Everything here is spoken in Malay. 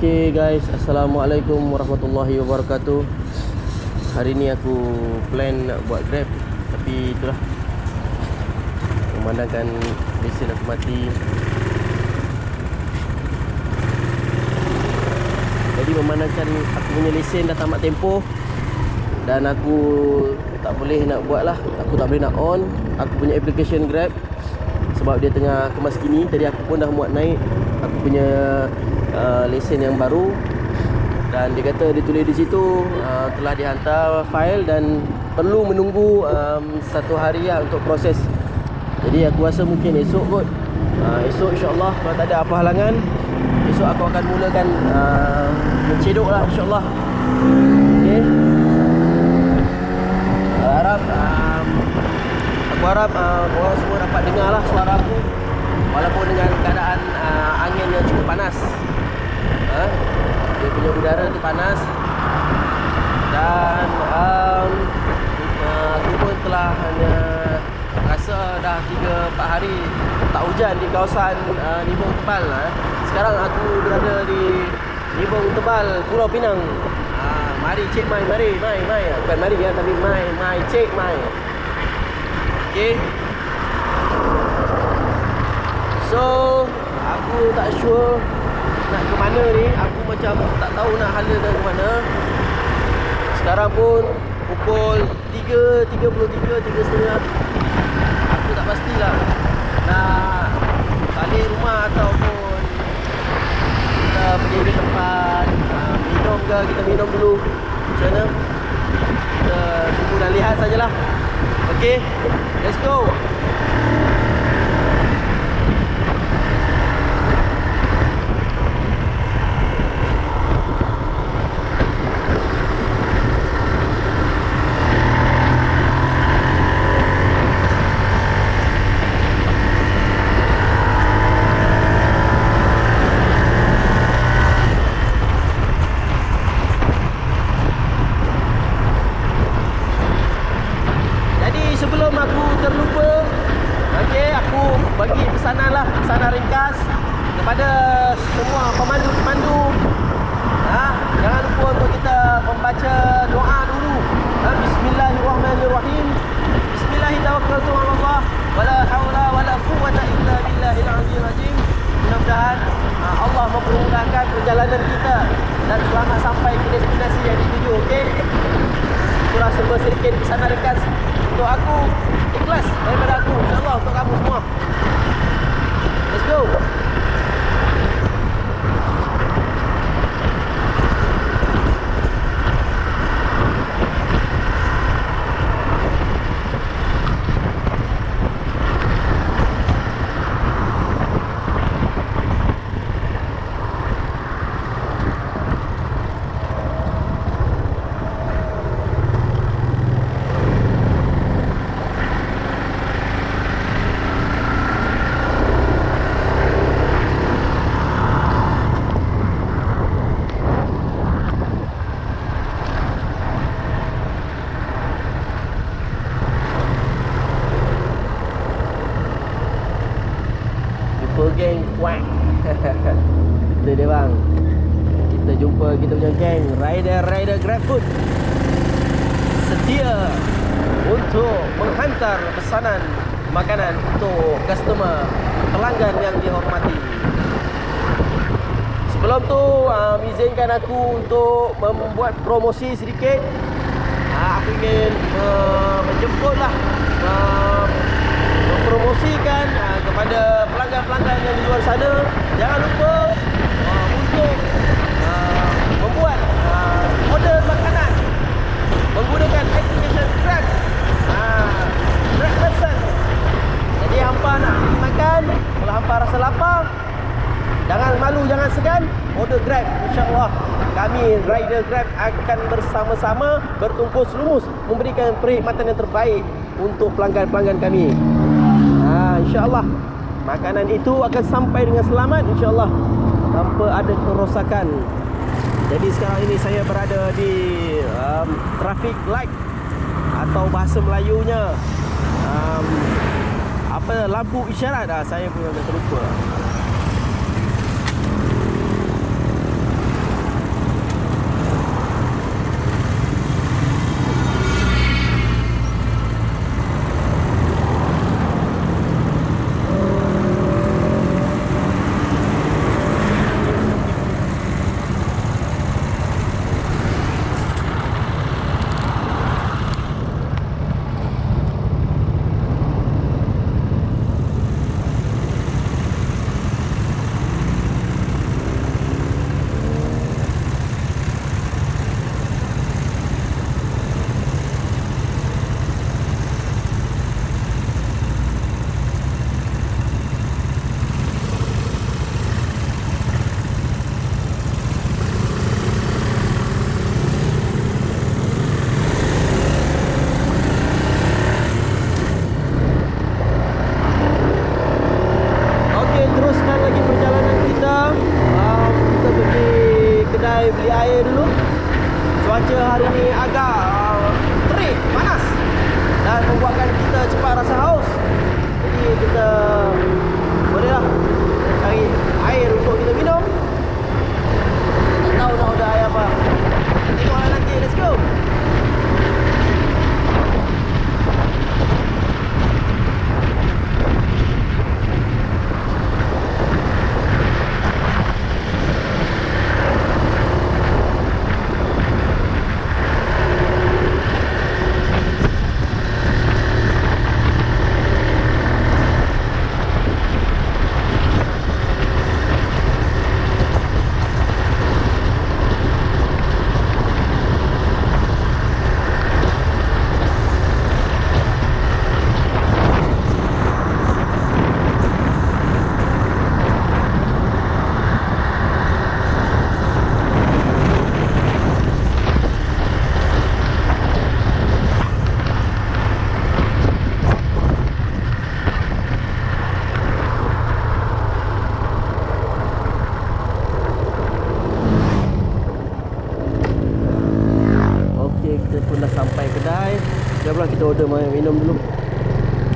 Okay guys, Assalamualaikum warahmatullahi wabarakatuh. Hari ni aku plan nak buat Grab, tapi itulah, memandangkan lesen aku mati. Jadi memandangkan aku punya lesen dah tamat tempoh dan aku tak boleh nak buat lah, aku tak boleh nak on aku punya application Grab sebab dia tengah kemas kini. Tadi aku pun dah muat naik aku punya lesen yang baru, dan dia kata dia tulis di situ telah dihantar file dan perlu menunggu 1 hari lah untuk proses. Jadi aku rasa mungkin esok kot. Esok insyaAllah kalau tak ada apa halangan, esok aku akan mulakan mencedok lah insyaAllah. Okay, aku harap korang semua dapat dengar lah suara aku, walaupun dengan keadaan angin yang cukup panas. Dia punya udara tu panas, dan aku pun telah rasa dah 3-4 hari tak hujan di kawasan Nibong Tebal. Sekarang aku berada di Nibong Tebal, Pulau Pinang. Mari cik mai, mari mai, bukan mari ya, tapi mai cik mai. Okay, so aku tak sure nak ke mana ni. Aku macam tak tahu nak hala nak ke mana. Sekarang pun pukul 3.33, 3.30. Aku tak pastilah nak balik rumah ataupun kita pergi ke tempat minum ke. Kita minum dulu, macam mana kita tunggu dan lihat sajalah. Okay, let's go. Sebelum aku terlupa, okay, aku bagi pesanan ringkas kepada semua pemandu-pemandu. Jangan lupa untuk kita membaca doa dulu. Bismillahirrahmanirrahim. Bismillahirrahmanirrahim. Wala haula wala quwwata illa billahil aliyyil azim. Mudah-mudahan Allah mempermudahkan perjalanan kita dan selamat sampai ke destinasi yang dituju. Okey, itulah semua sedikit pesanan ringkas untuk aku, ikhlas daripada aku, insyaAllah untuk kamu semua. Let's go. Geng kuat. Kita dia bang, kita jumpa kita punya geng rider GrabFood setia untuk menghantar pesanan makanan untuk customer, pelanggan yang dihormati. Sebelum tu izinkan aku untuk membuat promosi sedikit. Aku ingin menjemputlah mempromosikan kepada pelanggan-pelanggan yang di luar sana. Jangan lupa untuk membuat order makanan menggunakan aplikasi Grab. Grab Person. Jadi hampa nak pergi makan, kalau hampa rasa lapar, jangan malu, jangan segan, order Grab. InsyaAllah kami rider Grab akan bersama-sama bertungkus lumus memberikan perkhidmatan yang terbaik untuk pelanggan-pelanggan kami. InsyaAllah makanan itu akan sampai dengan selamat, insyaAllah, tanpa ada kerosakan. Jadi sekarang ini saya berada di traffic light, atau bahasa Melayunya lampu isyarat. Saya pun dah terlupa. kita pun dah sampai kedai. Jomlah kita order minum dulu.